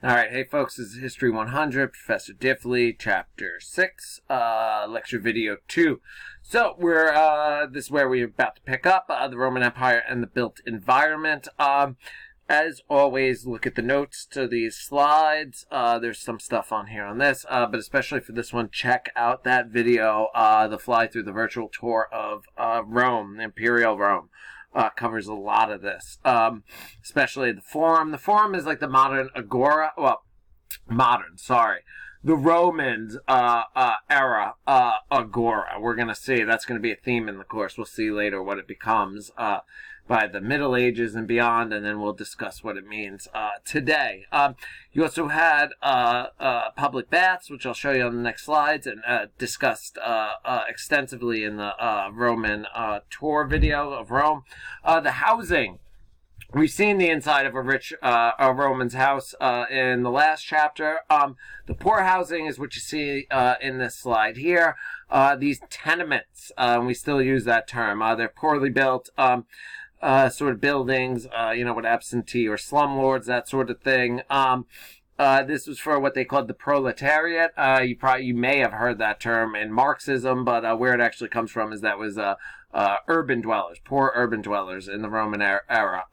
All right, hey folks, this is History 100, Professor Diffley, Chapter 6, Lecture Video 2. So this is where we're about to pick up the Roman Empire and the built environment. As always, look at the notes to these slides. There's some stuff on here on this, but especially for this one, check out that video, the fly through the virtual tour of Rome, Imperial Rome. Covers a lot of this, especially the Forum. The Forum is like the modern agora. Well, the Romans era agora. We're going to see. That's going to be a theme in the course. We'll see later what it becomes by the Middle Ages and beyond, and then we'll discuss what it means today. You also had public baths, which I'll show you on the next slides, and discussed extensively in the Roman tour video of Rome. The housing. We've seen the inside of a Roman's house in the last chapter. The poor housing is what you see in this slide here. These tenements, we still use that term. They're poorly built sort of buildings, with absentee or slumlords, that sort of thing. This was for what they called the proletariat. You may have heard that term in Marxism, but where it actually comes from is that was urban dwellers, poor urban dwellers in the Roman era.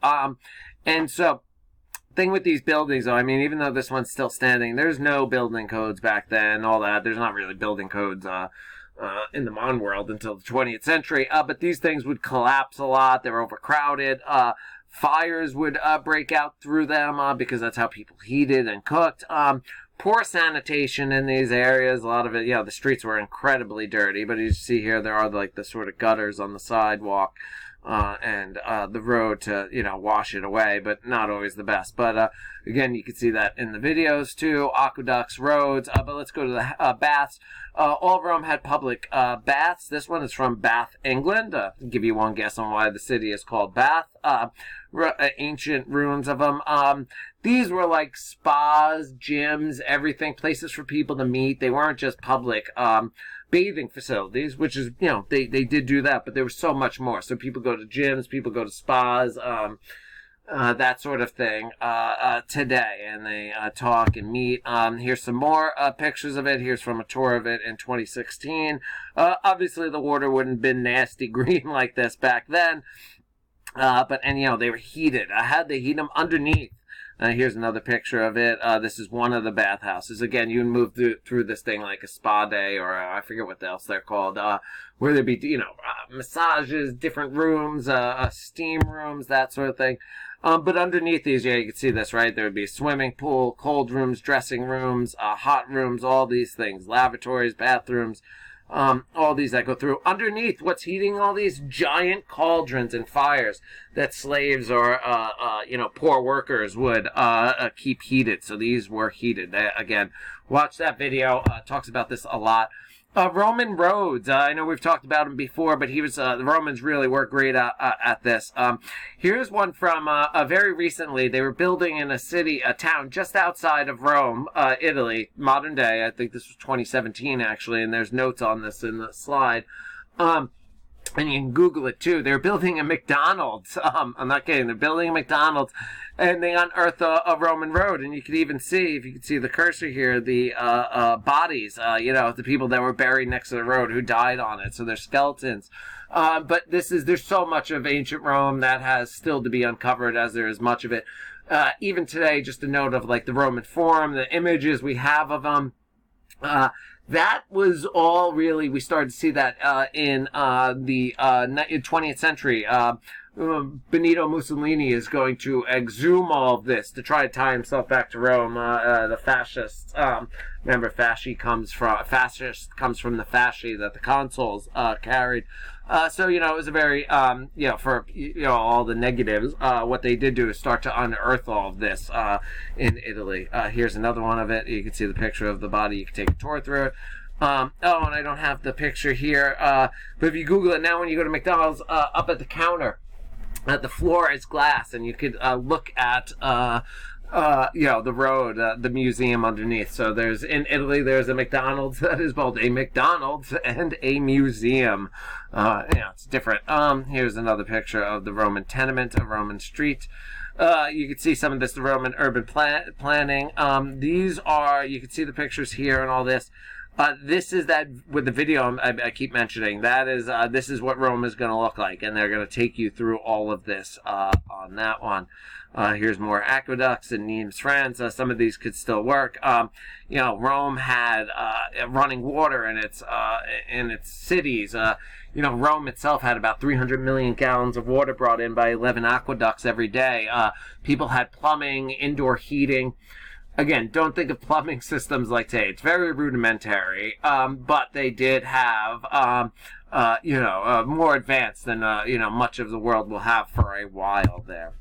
And so, thing with these buildings, though, I mean, even though this one's still standing, there's no building codes back then, all that. There's not really building codes in the modern world until the 20th century. But these things would collapse a lot. They were overcrowded. Fires would break out through them because that's how people heated and cooked. Poor sanitation in these areas. A lot of it, the streets were incredibly dirty. But you see here, there are like the sort of gutters on the sidewalk and the road to, wash it away, but not always the best. But again, you can see that in the videos too. Aqueducts, roads. But let's go to the baths. All of Rome had public baths. This one is from Bath, England. I'll give you one guess on why the city is called Bath. Ancient ruins of them. These were like spas, gyms, everything, places for people to meet. They weren't just public bathing facilities, which is, they did do that, but there was so much more. So people go to gyms, people go to spas, that sort of thing today, and they talk and meet. Here's some more pictures of it. Here's from a tour of it in 2016. Obviously, the water wouldn't have been nasty green like this back then, but they were heated. How'd they heat them? Underneath. Here's another picture of it. This is one of the bathhouses. Again, you can move through this thing like a spa day, or I forget what else they're called, where there'd be, massages, different rooms, steam rooms, that sort of thing. But underneath these, you can see this, right? There would be a swimming pool, cold rooms, dressing rooms, hot rooms, all these things, lavatories, bathrooms, all these that go through. Underneath, what's heating all these? Giant cauldrons and fires that slaves or, poor workers would keep heated. So these were heated. Again, watch that video. Talks about this a lot. Roman roads. I know we've talked about him before, but the Romans really were great at this. Here's one from very recently. They were building in a town just outside of Rome, Italy, modern day. I think this was 2017 actually, and there's notes on this in the slide. And you can Google it too. They're building a McDonald's. I'm not kidding. They're building a McDonald's, and they unearthed a Roman road. And you could even see, if you can see the cursor here, the bodies. The people that were buried next to the road who died on it. So they're skeletons. But there's so much of ancient Rome that has still to be uncovered, as there is much of it. Even today, just a note of like the Roman Forum, the images we have of them. That was all really, we started to see that in the 20th century. Benito Mussolini is going to exhume all of this to try to tie himself back to Rome. The fascists, remember, fascist comes from the fasci that the consuls carried. So, it was a very, for, all the negatives, what they did do is start to unearth all of this in Italy. Here's another one of it. You can see the picture of the body. You can take a tour through it. And I don't have the picture here, but if you Google it now, when you go to McDonald's, up at the counter, the floor is glass, and you could look at the road, the museum underneath. So in Italy, there's a McDonald's that is both a McDonald's and a museum. It's different. Here's another picture of the Roman tenement, a Roman street. You can see some of this, the Roman urban planning. These are, you can see the pictures here and all this. This is that with the video I keep mentioning. That is, this is what Rome is going to look like, and they're going to take you through all of this on that one. Here's more aqueducts in Nimes, France. Some of these could still work. You know, Rome had running water in its cities. You know, Rome itself had about 300 million gallons of water brought in by 11 aqueducts every day. People had plumbing, indoor heating. Again, don't think of plumbing systems like today. It's very rudimentary, but they did have, you know, more advanced than, you know, much of the world will have for a while there.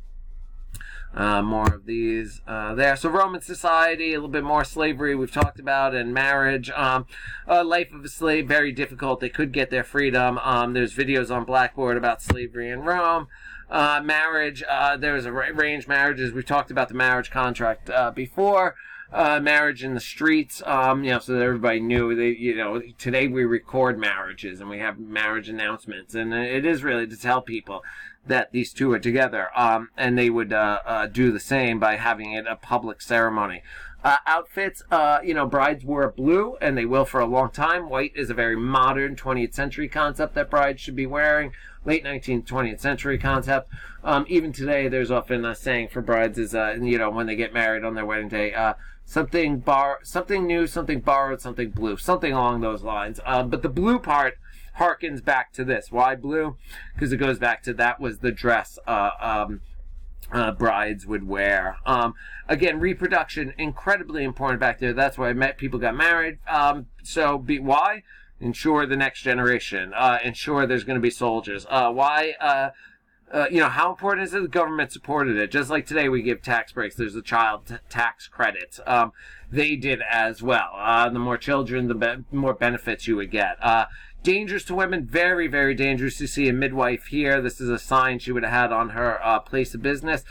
More of these there. So Roman society, a little bit more slavery we've talked about, and marriage. Life of a slave, very difficult. They could get their freedom. There's videos on Blackboard about slavery in Rome. Marriage, there's arranged marriages. We've talked about the marriage contract before. Marriage in the streets, you know, so that everybody knew. You know, today we record marriages and we have marriage announcements, and it is really to tell people that these two are together, and they would do the same by having it a public ceremony. Outfits, you know, brides wore blue, and they will for a long time. White is a very modern 20th century concept that brides should be wearing. Late 19th, 20th century concept. Even today, there's often a saying for brides is, you know, when they get married on their wedding day, something new, something borrowed, something blue, something along those lines. But the blue part harkens back to this. Why blue? Because it goes back to that was the dress brides would wear. Again, reproduction, incredibly important back there. That's why people got married. Why? Ensure the next generation. Ensure there's going to be soldiers. Why? You know, how important is it? The government supported it. Just like today we give tax breaks. There's a child tax credit. They did as well. The more children, the more benefits you would get. Dangerous to women, very, very dangerous. You see a midwife here. This is a sign she would have had on her place of business.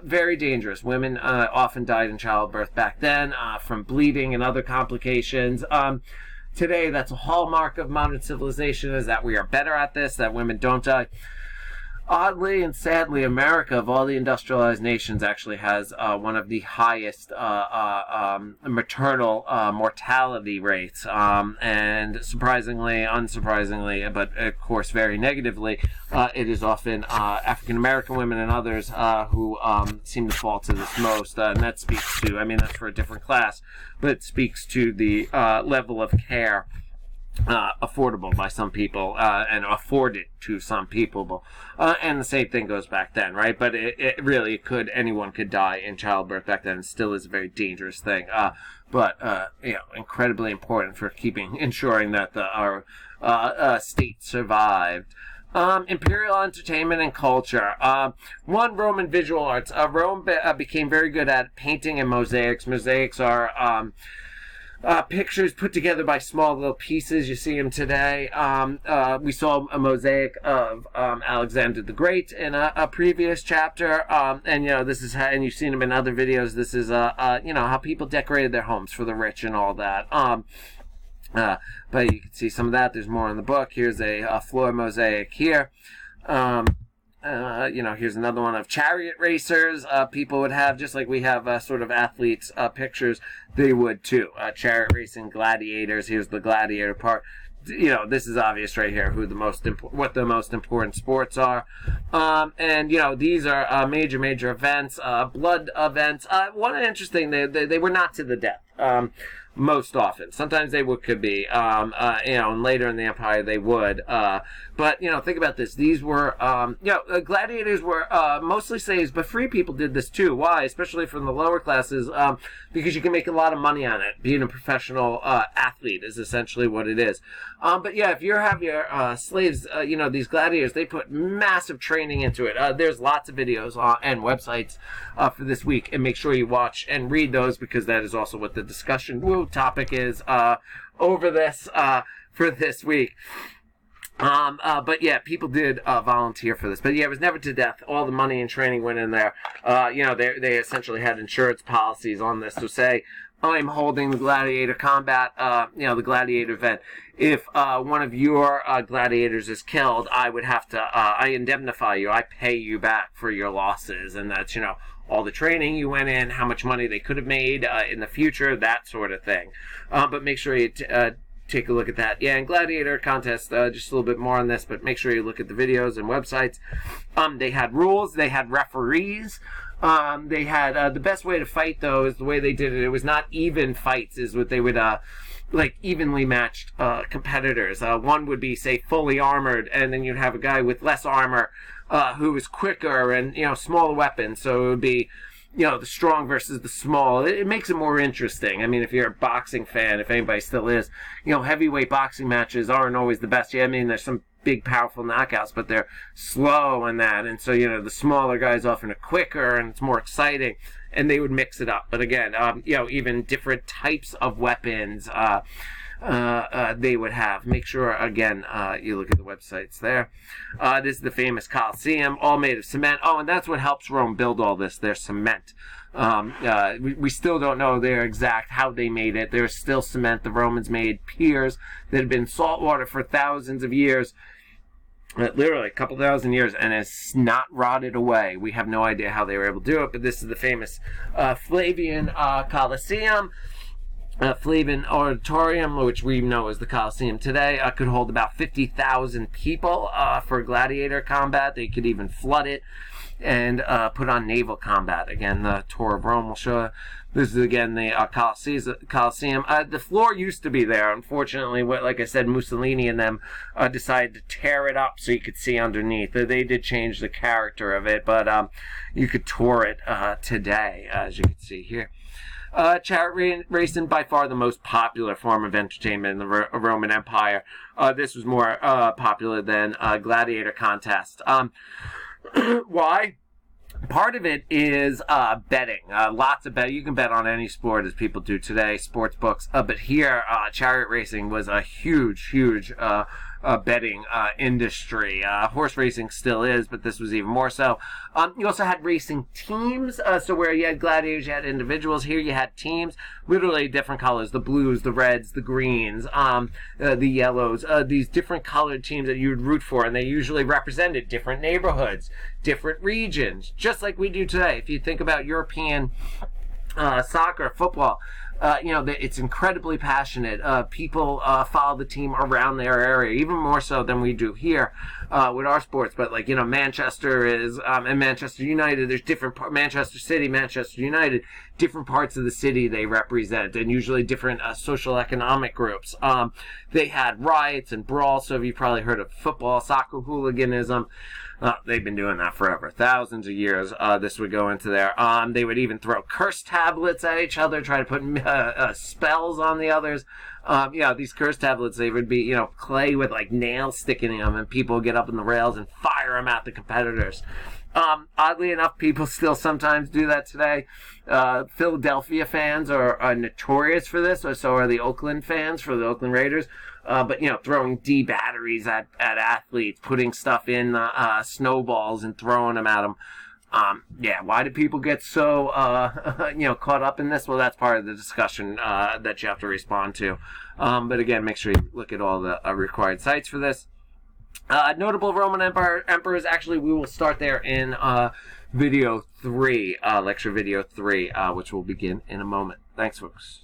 Very dangerous. Women often died in childbirth back then from bleeding and other complications. Today, that's a hallmark of modern civilization, is that we are better at this, that women don't die. Oddly and sadly, America, of all the industrialized nations, actually has one of the highest maternal mortality rates. And surprisingly, unsurprisingly, but of course very negatively, it is often African-American women and others who seem to fall to this most. And that speaks to, I mean, that's for a different class, but it speaks to the level of care affordable by some people and afforded to some people, and the same thing goes back then, right? But it really could, anyone could die in childbirth back then. It still is a very dangerous thing, but you know, incredibly important for ensuring that our state survived. Imperial entertainment and culture. One, Roman visual arts. Rome became very good at painting and mosaics. Mosaics are pictures put together by small little pieces. You see them today. We saw a mosaic of Alexander the Great in a previous chapter, and you know, this is how, and you've seen them in other videos. This is you know, how people decorated their homes for the rich and all that. But you can see some of that. There's more in the book. Here's a floor mosaic here. You know, here's another one of chariot racers. People would have, just like we have sort of athletes pictures, they would too. Chariot racing, gladiators. Here's the gladiator part. You know, this is obvious right here who what the most important sports are. And you know, these are major events, blood events. One interesting, they were not to the death. Most often. Sometimes they could be, you know, and later in the empire they would. But, you know, think about this. These were, you know, gladiators were mostly slaves, but free people did this too. Why? Especially from the lower classes, because you can make a lot of money on it. Being a professional athlete is essentially what it is. But yeah, if you have your slaves, you know, these gladiators, they put massive training into it. There's lots of videos and websites for this week, and make sure you watch and read those, because that is also what the discussion topic is over this for this week. But yeah, people did volunteer for this. But yeah, it was never to death. All the money and training went in there. They essentially had insurance policies on this to say, I'm holding the gladiator combat, the gladiator event. If one of your gladiators is killed, I would have to, I indemnify you. I pay you back for your losses. And that's, all the training you went in, how much money they could have made in the future, that sort of thing. But make sure you take a look at that. Yeah, and gladiator contest, just a little bit more on this, but make sure you look at the videos and websites. They had rules, they had referees. They had the best way to fight, though, is the way they did it. It was not even fights, is what they would evenly matched competitors. One would be, say, fully armored, and then you'd have a guy with less armor who was quicker and smaller weapons. So it would be the strong versus the small. It makes it more interesting. I mean, if you're a boxing fan, if anybody still is, heavyweight boxing matches aren't always the best. Yeah, I mean, there's some big, powerful knockouts, but they're slow and that. And so, the smaller guys often are quicker and it's more exciting. And they would mix it up. But again, even different types of weapons they would have. Make sure, again, you look at the websites there. This is the famous Colosseum, all made of cement. Oh, and that's what helps Rome build all this, their cement. We still don't know their exact how they made it. There's still cement. The Romans made piers that had been saltwater for thousands of years. Literally a couple thousand years, and it's not rotted away. We have no idea how they were able to do it, but this is the famous Flavian Colosseum. Flavian Auditorium, which we know as the Colosseum today, could hold about 50,000 people for gladiator combat. They could even flood it and put on naval combat. Again, the tour of Rome will show you. This is, again, the Colosseum. The floor used to be there. Unfortunately, like I said, Mussolini and them decided to tear it up so you could see underneath. They did change the character of it, but you could tour it today, as you can see here. Chariot racing, by far the most popular form of entertainment in the Roman Empire. This was more popular than gladiator contest. Why? Part of it is betting. Lots of betting. You can bet on any sport, as people do today, sports books. But here, chariot racing was a huge betting industry. Horse racing still is, but this was even more so. You also had racing teams. So where you had gladiators, you had individuals. Here you had teams, literally different colors: the blues, the reds, the greens, the yellows. These different colored teams that you would root for, and they usually represented different neighborhoods, different regions, just like we do today. If you think about European soccer, football, it's incredibly passionate. People follow the team around their area, even more so than we do here with our sports. But Manchester is, and Manchester United, there's different Manchester City, Manchester United, different parts of the city they represent, and usually different social economic groups. They had riots and brawls, so you've probably heard of football, soccer hooliganism. They've been doing that forever, thousands of years. This would go into there. They would even throw curse tablets at each other, try to put spells on the others. These curse tablets, they would be, clay with nails sticking in them, and people would get up on the rails and fire them at the competitors. Oddly enough, people still sometimes do that today. Philadelphia fans are notorious for this, so are the Oakland fans for the Oakland Raiders. But throwing D batteries at athletes, putting stuff in snowballs and throwing them at them. Why do people get so caught up in this? Well, that's part of the discussion that you have to respond to. But again, make sure you look at all the required sites for this. Notable Roman emperors. Actually, we will start there in video 3, lecture video 3, which will begin in a moment. Thanks, folks.